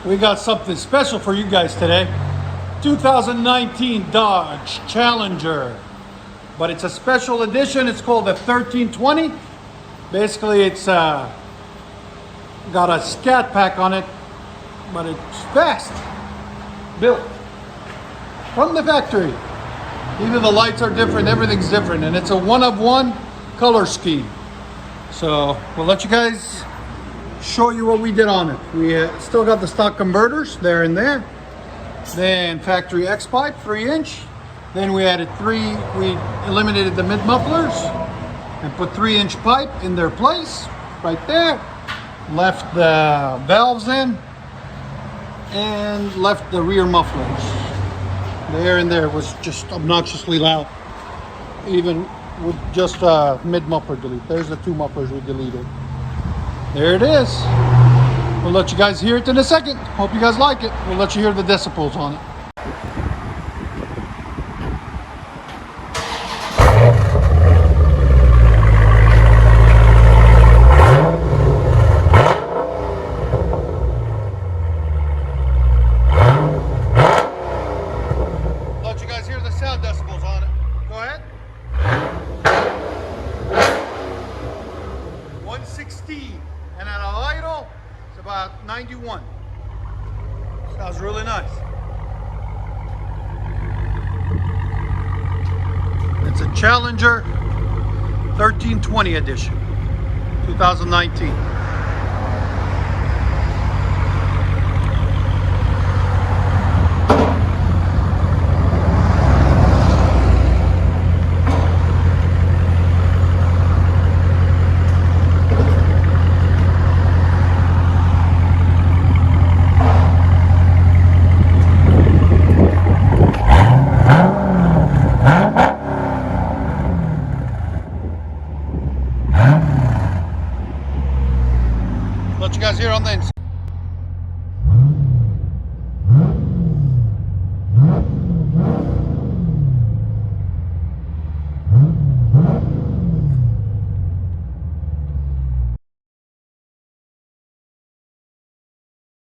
We got something special for you guys today. 2019 Dodge Challenger. But it's a special edition. It's called the 1320. Basically, it's got a scat pack on it, but it's fast. Built from the factory. Even the lights are different, everything's different, and it's a one-of-one color scheme. So we'll let you guys show you what we did on it. We still got the stock converters there and there. Then factory X pipe, 3-inch. Then we added we eliminated the mid mufflers and put 3-inch pipe in their place, right there. Left the valves in and left the rear mufflers. There and there was just obnoxiously loud, even with just mid muffler delete. There's the 2 mufflers we deleted. There it is. We'll let you guys hear it in a second. Hope you guys like it. We'll let you hear the decibels on it. Let you guys hear the sound decibels on it. Go ahead. 116. And at a idle, it's about 91. Sounds really nice. It's a Challenger 1320 edition, 2019. Let you guys hear on the inside.